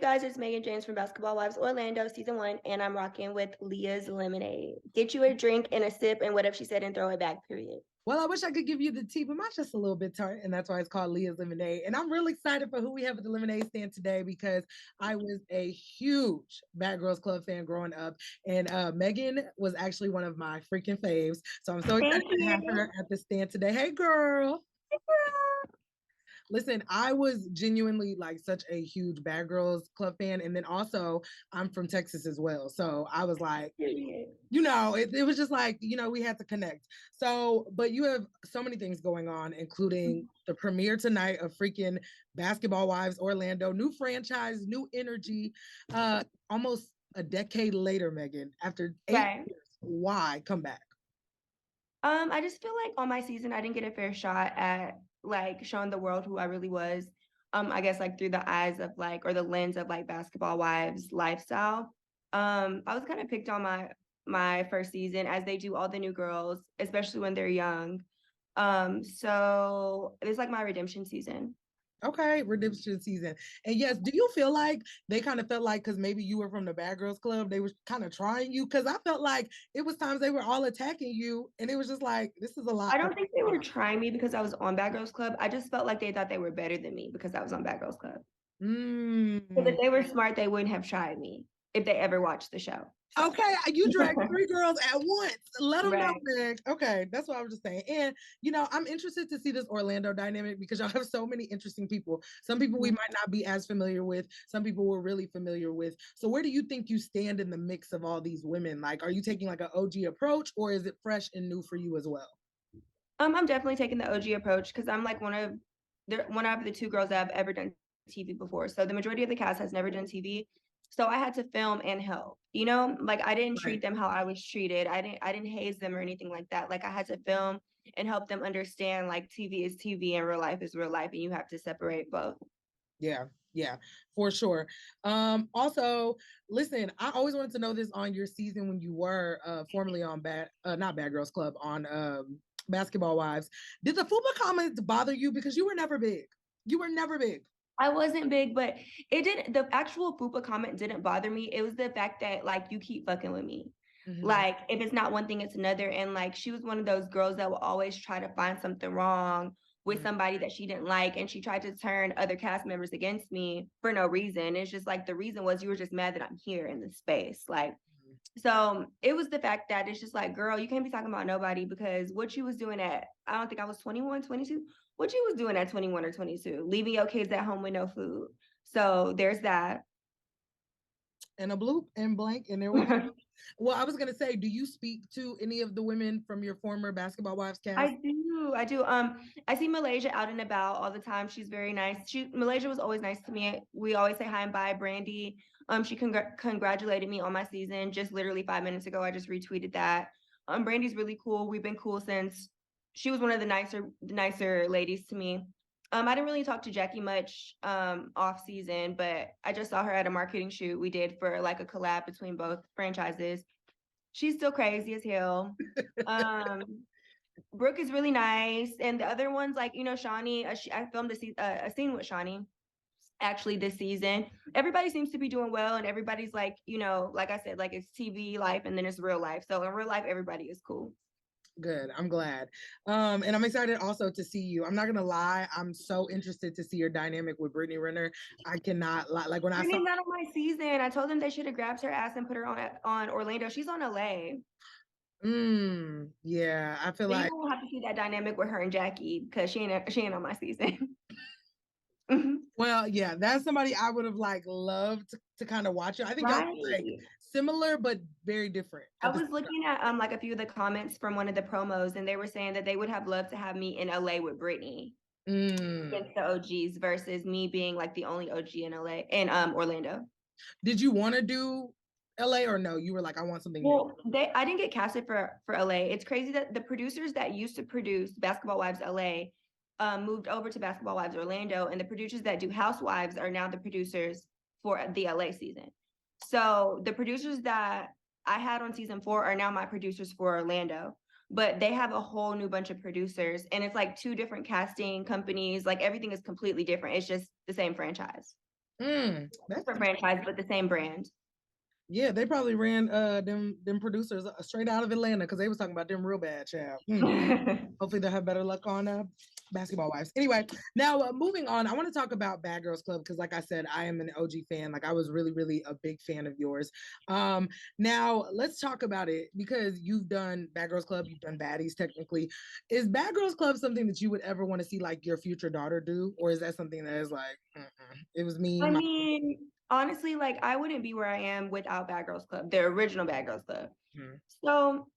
guys? It's Mehgan James from Basketball Wives Orlando, season 1, and I'm rocking with Leah's lemonade. Get you a drink and a sip, and what if she said and throw it back, period. Well, I wish I could give you the tea, but mine's just a little bit tart, and that's why it's called Leah's Lemonade. And I'm really excited for who we have at the lemonade stand today because I was a huge Bad Girls Club fan growing up, and Megan was actually one of my freaking faves. So I'm so excited Thank to have her you. at the stand today. Hey, girl. Hey, girl. Listen, I was genuinely like such a huge Bad Girls Club fan. And then also, I'm from Texas as well. So I was like, Period. it was just like, we had to connect. So, but you have so many things going on, including the premiere tonight of freaking Basketball Wives Orlando, new franchise, new energy, almost a decade later, Megan, after 8 years. Why come back? I just feel like on my season, I didn't get a fair shot at like showing the world who I really was. I guess like through the eyes of like, or the lens of like Basketball Wives lifestyle. I was kind of picked on my first season, as they do all the new girls, especially when they're young. So it was like my redemption season. Okay, redemption season. And yes, do you feel like they kind of felt like because maybe you were from the Bad Girls Club, they were kind of trying you? Because I felt like it was times they were all attacking you, and it was just like, this is a lot. I don't think they were trying me because I was on Bad Girls Club. I just felt like they thought they were better than me because I was on Bad Girls Club. Because Mm. if they were smart, they wouldn't have tried me if they ever watched the show. So. Okay, you dragged three girls at once. Let them know, Right. Meg. Okay, that's what I was just saying. And I'm interested to see this Orlando dynamic because y'all have so many interesting people. Some people we might not be as familiar with. Some people we're really familiar with. So where do you think you stand in the mix of all these women? Like, are you taking like an OG approach, or is it fresh and new for you as well? I'm definitely taking the OG approach because I'm like one of the two girls that have ever done TV before. So the majority of the cast has never done TV. So I had to film and help. Like I didn't treat them how I was treated. I didn't haze them or anything like that. Like I had to film and help them understand like TV is TV and real life is real life, and you have to separate both. Yeah, for sure. Also, listen, I always wanted to know this on your season when you were formerly on not Bad Girls Club, on Basketball Wives. Did the FUPA comments bother you because you were never big? You were never big. I wasn't big, but it didn't. The actual FUPA comment didn't bother me. It was the fact that like you keep fucking with me. Like if it's not one thing, it's another. And like she was one of those girls that will always try to find something wrong with somebody that she didn't like, and she tried to turn other cast members against me for no reason. It's just like the reason was you were just mad that I'm here in this space. Like so it was the fact that it's just like, girl, you can't be talking about nobody because what you was doing at, I don't think I was 21, 22. What you was doing at 21 or 22, leaving your kids at home with no food. So there's that. And a bloop and blank, and there we go. Well, I was gonna say, do you speak to any of the women from your former Basketball Wives cast? I do. I see Malaysia out and about all the time. She's very nice. Malaysia was always nice to me. We always say hi and bye. Brandy, she congratulated me on my season just literally 5 minutes ago. I just retweeted that. Brandy's really cool. We've been cool since she was one of the nicer ladies to me. I didn't really talk to Jackie much off season, but I just saw her at a marketing shoot we did for like a collab between both franchises. She's still crazy as hell. Um, Brooke is really nice, and the other ones, like Shawnee. I filmed a scene with Shawnee actually this season. Everybody seems to be doing well, and everybody's like, like I said, like it's TV life and then it's real life. So in real life, everybody is cool. Good. I'm glad. And I'm excited also to see you. I'm not gonna lie, I'm so interested to see your dynamic with Brittany Renner. I cannot lie. Like when I saw Brittany's not on my season. I told them they should have grabbed her ass and put her on Orlando. She's on LA. Yeah, I feel So like you will have to see that dynamic with her and Jackie because she ain't on my season. well, yeah, that's somebody I would have like loved to kind of watch it. I think y'all like Right. similar but very different I at the was looking at like a few of the comments from one of the promos, and they were saying that they would have loved to have me in LA with Brittany against the OGs versus me being like the only OG in LA and Orlando. Did you want to do LA or no? You were like, I want something new. Well, I didn't get casted for LA. It's crazy that the producers that used to produce Basketball Wives LA moved over to Basketball Wives Orlando, and the producers that do Housewives are now the producers for the LA season. So the producers that I had on season 4 are now my producers for Orlando, but they have a whole new bunch of producers, and it's like two different casting companies. Like everything is completely different. It's just the same franchise. That's Different franchise, but the same brand. yeah, they probably ran them producers straight out of Atlanta because they was talking about them real bad, child. Hopefully they'll have better luck on Basketball Wives. Anyway, now moving on, I want to talk about Bad Girls Club because, like I said, I am an OG fan. Like I was really, really a big fan of yours. Now let's talk about it because you've done Bad Girls Club, you've done Baddies. Technically, is Bad Girls Club something that you would ever want to see like your future daughter do, or is that something that is like, it was me, I my mean, honestly, like I wouldn't be where I am without Bad Girls Club, the original Bad Girls Club. Mhm. So,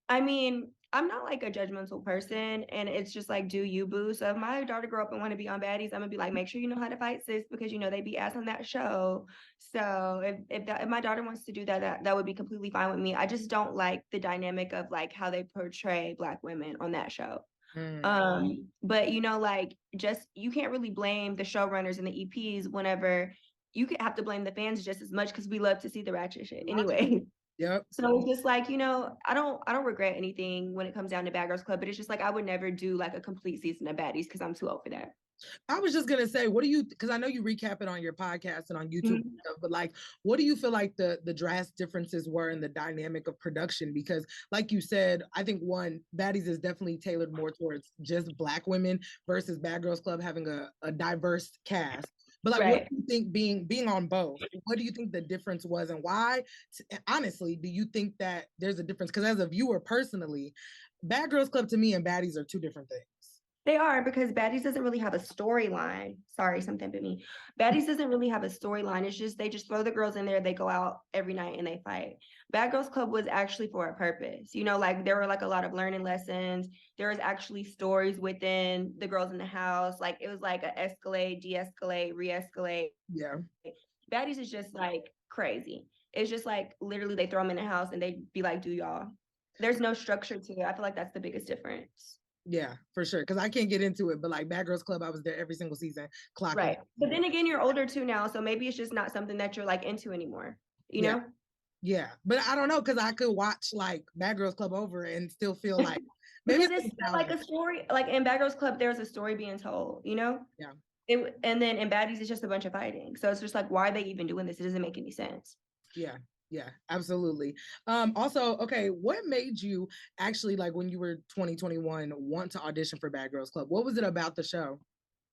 I mean, I'm not like a judgmental person, and it's just like, do you, boo? So if my daughter grow up and want to be on Baddies, I'm gonna be like, make sure you know how to fight, sis, because you know they be ass on that show. So if my daughter wants to do that, that would be completely fine with me. I just don't like the dynamic of like how they portray Black women on that show. But you know, like just you can't really blame the showrunners and the EPs whenever you could have to blame the fans just as much because we love to see the ratchet shit anyway. Yep. So it's just like, you know, I don't regret anything when it comes down to Bad Girls Club, but it's just like I would never do like a complete season of Baddies because I'm too old for that. I was just gonna say, what do you? Because I know you recap it on your podcast and on YouTube and Mhm. stuff, but like, what do you feel like the drastic differences were in the dynamic of production? Because, like you said, I think one Baddies is definitely tailored more towards just Black women versus Bad Girls Club having a diverse cast. But like, what Right. do you think being on both? What do you think the difference was, and why? Honestly, do you think that there's a difference? Because as a viewer personally, Bad Girls Club to me and Baddies are two different things. They are because Baddies doesn't really have a storyline. Sorry, something but me. Baddies doesn't really have a storyline. It's just they just throw the girls in there, they go out every night and they fight. Bad Girls Club was actually for a purpose. You know, like there were like a lot of learning lessons. There was actually stories within the girls in the house. Like it was like a escalate, de-escalate, re-escalate. Yeah. Baddies is just like crazy. It's just like literally they throw them in the house and they be like, do y'all. There's no structure to it. I feel like that's the biggest difference. Yeah, for sure. Because I can't get into it, but like Bad Girls Club, I was there every single season, clocking. Right. But then again, you're older too now, so maybe it's just not something that you're like into anymore, you Yeah, know? yeah. But I don't know because I could watch like Bad Girls Club over and still feel like maybe Because it's it's still like nostalgia. a story. Like in Bad Girls Club, there's a story being told, you know? Yeah, And then in Baddies, it's just a bunch of fighting. So it's just like, why are they even doing this? It doesn't make any sense. yeah, yeah. Absolutely. Also, okay, what made you actually like when you were 2021 want to audition for Bad Girls Club? What was it about the show?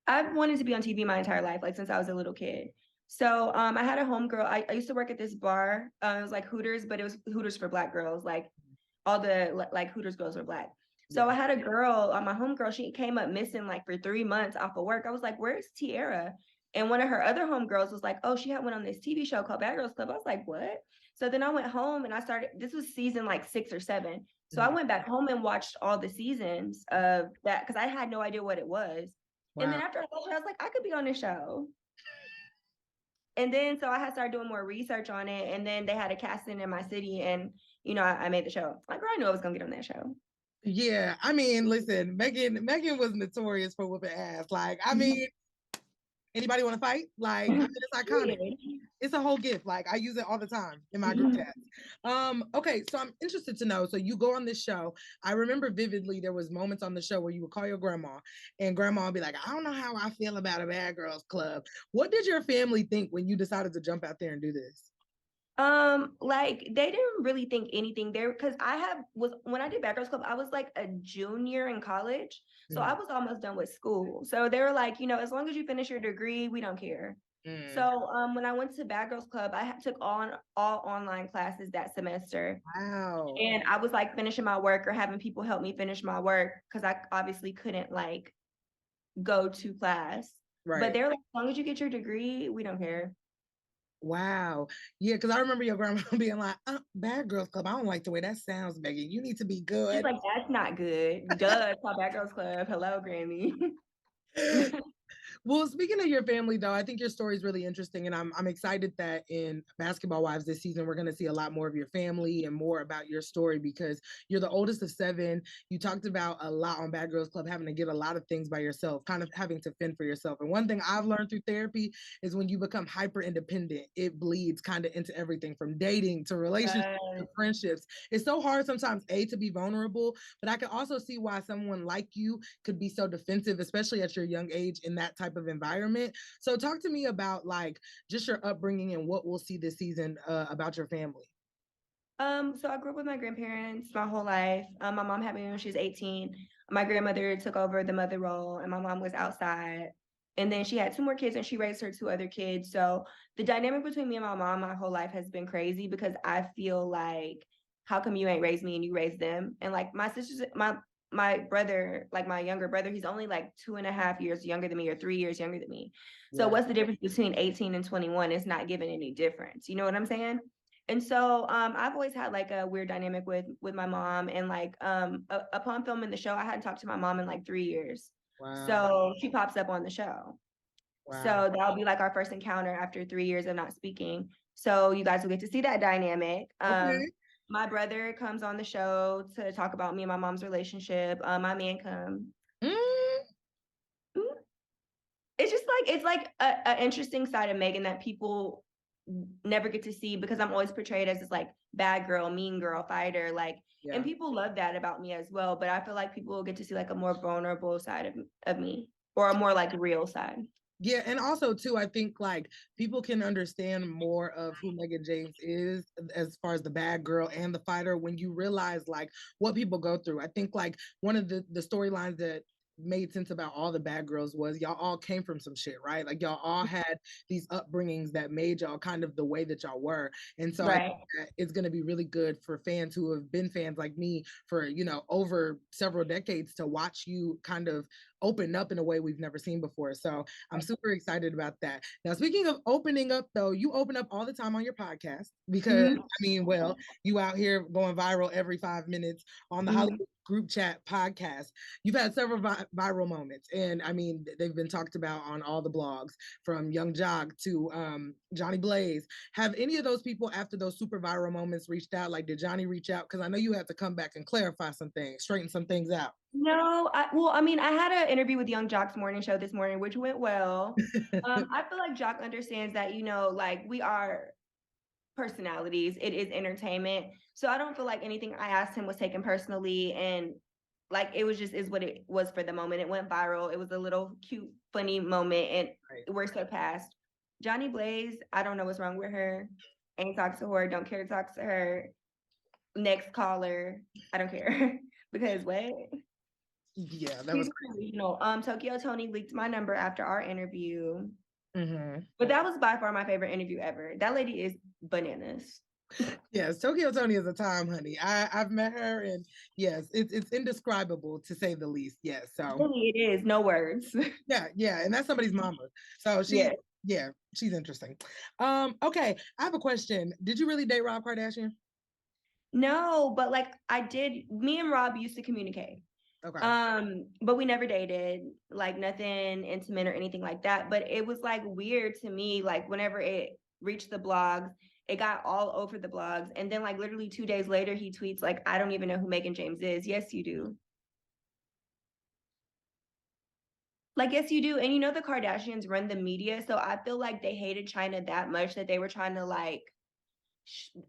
I've wanted to be on TV my entire life, like since I was a little kid. So I had a homegirl. I used to work at this bar. It was like Hooters, but it was Hooters for Black girls. Like all the like Hooters girls were Black. So Yeah. I had a girl, my homegirl, she came up missing like for 3 months off of work. I was like, where's Tiara? And one of her other homegirls was like, oh, she had one on this TV show called Bad Girls Club. I was like, what? So then I went home and I started, this was season like 6 or 7. So I Mhm. went back home and watched all the seasons of that because I had no idea what it was. And then Wow. after I watched it, I was like, I could be on this show. And then so I had started doing more research on it. And then they had a casting in my city and you know, I made the show. Like, girl, I knew I was gonna get on that show. Yeah, I mean, listen, Megan was notorious for whooping ass. Like, I mean, anybody want to fight? Like, I mean, it's iconic. It's a whole gift. Like I use it all the time in my group chat. Okay, so I'm interested to know. So you go on this show. I remember vividly there was moments on the show where you would call your grandma, and grandma would be like, "I don't know how I feel about a Bad Girls Club." What did your family think when you decided to jump out there and do this? Like they didn't really think anything there because I have was when I did Bad Girls Club, I was like a junior in college. So I Mm, was almost done with school. So they were like, you know, as long as you finish your degree, we don't care. mm. So when I went to Bad Girls Club, took all online classes that semester. Wow. And I was like finishing my work or having people help me finish my work because I obviously couldn't like go to class. But Right. they're like, as long as you get your degree, we don't care. Wow. Yeah, because I remember your grandma being like, Bad Girls Club. I don't like the way that sounds, Megan. You need to be She's good. like, that's not good. Duh, it's called Bad Girls Club. Hello, Grammy. Well, speaking of your family, though, I think your story is really interesting, and I'm excited that in Basketball Wives this season we're going to see a lot more of your family and more about your story because you're the oldest of 7. You talked about a lot on Bad Girls Club having to get a lot of things by yourself, kind of having to fend for yourself. And one thing I've learned through therapy is when you become hyper independent, it bleeds kind of into everything from dating to relationships to friendships. It's so hard sometimes to be vulnerable, but I can also see why someone like you could be so defensive, especially at your young age in that type of environment. So talk to me about like just your upbringing and what we'll see this season about your family. So I grew up with my grandparents my whole life. My mom had me when she was 18. My grandmother took over the mother role, and my mom was outside. And then she had two more kids, and she raised her two other kids. So the dynamic between me and my mom my whole life has been crazy because I feel like, how come you ain't raised me and you raised them? And like my sisters, my brother, like my younger brother, he's only like 2.5 years younger than me or 3 years younger than me. So Yeah. what's the difference between 18 and 21? It's not giving any difference. You know what I'm saying? And so I've always had like a weird dynamic with my mom, and like upon filming the show, I hadn't talked to my mom in like 3 years. Wow. So she pops up on the show. Wow. So that'll be like our first encounter after 3 years of not speaking. So you guys will get to see that dynamic. Okay. My brother comes on the show to talk about me and my mom's relationship. My man comes. Mm, It's just like it's like a interesting side of Mehgan that people never get to see because I'm always portrayed as this like bad girl, mean girl, fighter, like, yeah. and people love that about me as well. But I feel like people will get to see like a more vulnerable side of me, or a more like real side. Yeah, and also too, I think like people can understand more of who Mehgan James is as far as the bad girl and the fighter when you realize like what people go through. I think like one of the storylines that made sense about all the bad girls was y'all all came from some shit, right? Like y'all all had these upbringings that made y'all kind of the way that y'all were. And so I think Right. that it's going to be really good for fans who have been fans like me for, over several decades to watch you kind of open up in a way we've never seen before. So I'm super excited about that. Now, speaking of opening up, though, you open up all the time on your podcast because, Mm-hmm. I mean, well, you out here going viral every 5 minutes on the Mm-hmm. Hollywood Group Chat podcast. You've had several viral moments, and I mean, they've been talked about on all the blogs from Young Jock to Johnny Blaze. Have any of those people, after those super viral moments, reached out? Like, did Johnny reach out? Because I know you have to come back and clarify some things, straighten some things out. No, I mean, I had an interview with Young Jock's morning show this morning, which went well. I feel like Jock understands that, like we are personalities. It is entertainment. So I don't feel like anything I asked him was taken personally, and like it was just is what it was for the moment. It went viral. It was a little cute, funny moment, and Right. we're surpassed. Johnny Blaze, I don't know what's wrong with her. Ain't talk to her, don't care to talk to her. Next caller, I don't care. Because what? Yeah, that was She's delusional. Tokyo Tony leaked my number after our interview. crazy. But that was by far my favorite interview ever. That lady is bananas. Yes, Tokyo Tony is a time, honey. I've met her, and yes, it's indescribable to say the least. Yes, so Really, it is. No words. yeah, and that's somebody's mama. So Yeah. she's interesting. Okay, I have a question. Did you really date Rob Kardashian? No, but like I did, me and Rob used to communicate. Okay. But we never dated, like nothing intimate or anything like that. But it was like weird to me, like whenever it reached the blogs, it got all over the blogs. And then like literally 2 days later, he tweets like, I don't even know who Mehgan James is. Yes, you do. Like, yes, you do. And the Kardashians run the media. So I feel like they hated China that much that they were trying to like,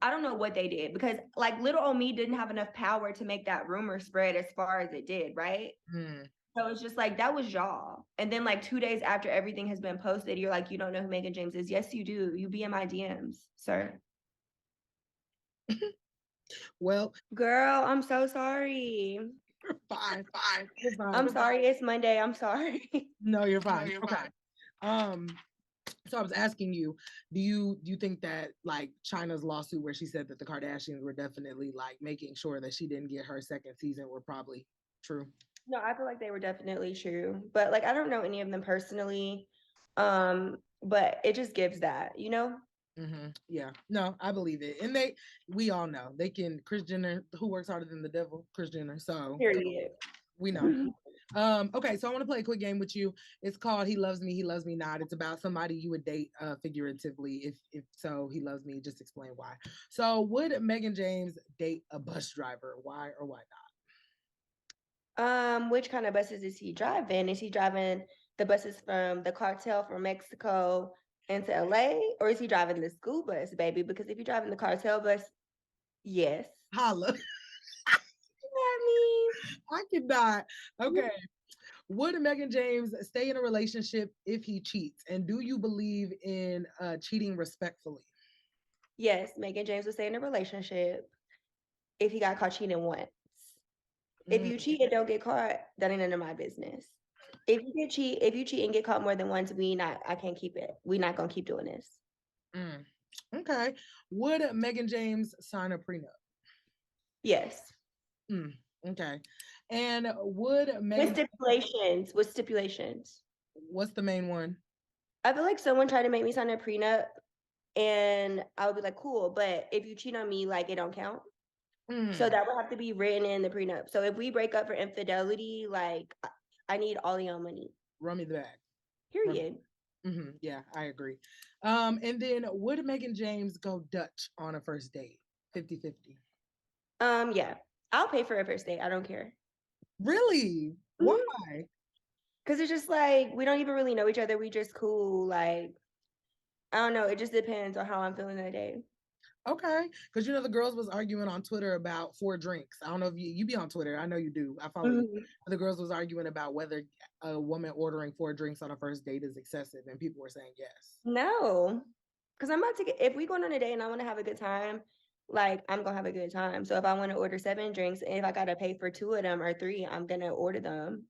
I don't know what they did because like little old me didn't have enough power to make that rumor spread as far as it did, right? Hmm. So it's just like that was y'all. And then like 2 days after everything has been posted, you're like, you don't know who Mehgan James is. Yes, you do. You be in my DMs, sir. Well, Girl, I'm so sorry. you're fine. You're fine. I'm sorry. It's Monday. I'm sorry. No, you're fine. Okay. Um, so I was asking you, do you think that like China's lawsuit where she said that the Kardashians were definitely like making sure that she didn't get her second season were probably true? No, I feel like they were definitely true. But like I don't know any of them personally. But it just gives that. Yeah, no, I believe it, and we all know they can. Kris Jenner, who works harder than the devil, Kris Jenner. So Period. we know. Okay, so I want to play a quick game with you. It's called He Loves Me, He Loves Me Not. It's about somebody you would date figuratively. If so, he loves me. Just explain why. So would Mehgan James date a bus driver? Why or why Which kind of buses is he driving? Is he driving the buses from the cartel from Mexico into LA? Or is he driving the school bus, baby? Because if you're driving the cartel bus, yes. not? Holla. I mean, I cannot. Okay. Would Mehgan James stay in a relationship if he cheats? And do you believe in cheating respectfully? Yes, Megan James would stay in a relationship if he got caught cheating once. If Mm, you cheat and don't get caught, that ain't none of my business. If you cheat and get caught more than once, I can't keep it. We not gonna keep doing this. mm. Okay. Would Mehgan James sign a prenup? Yes. Mm, okay. And would With Megan, stipulations. With stipulations. what's the main one? I feel like someone tried to make me sign a prenup and I would be like, cool, but if you cheat on me, like it don't count. So Mm, that would have to be written in the prenup. So if we break up for infidelity, like I need all your money. run me the back. Run. Period. Yeah, I agree. And then would Megan James go Dutch on a first date? 50-50. Yeah. I'll pay for a first date. I don't care. Really? Why? Cause it's just like we don't even really know each other. We just cool. Like, I don't know. It just depends on how I'm feeling that day. Okay, because the girls was arguing on Twitter about 4 drinks. I don't know if you be on Twitter. I know you do. I follow you. Mhm. The girls was arguing about whether a woman ordering 4 drinks on a first date is excessive, and people were saying yes. No. Cause I'm about to get if we going on a date and I want to have a good time, like I'm gonna have a good time. So if I want to order 7 drinks and if I gotta pay for 2 of them or 3, I'm gonna order them.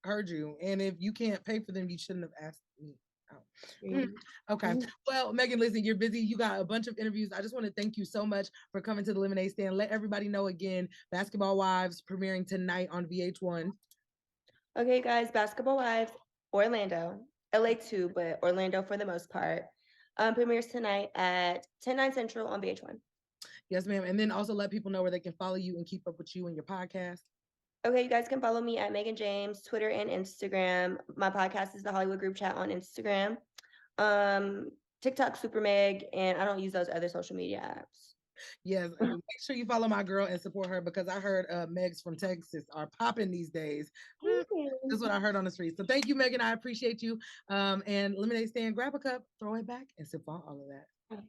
Heard you. And if you can't pay for them, you shouldn't have asked me out. Mm, Mhm. okay. Well, Megan, listen, you're busy. You got a bunch of interviews. I just want to thank you so much for coming to the Lemonade Stand. Let everybody know again, Basketball Wives premiering tonight on VH1. Okay, guys, Basketball Wives, Orlando, LA too, but Orlando for the most part. Premieres tonight at 10/9 Central on VH1. Yes, ma'am. And then also let people know where they can follow you and keep up with you and your podcast. Okay, you guys can follow me at Mehgan James, Twitter and Instagram. My podcast is the Hollywood Group Chat on Instagram. TikTok, Super Meg, and I don't use those other social media apps. Yes, make sure you follow my girl and support her because I heard Megs from Texas are popping these days. That's what I heard on the street. So thank you, Megan. I appreciate you. And Lemonade Stand, grab a cup, throw it back, and sip on all of that.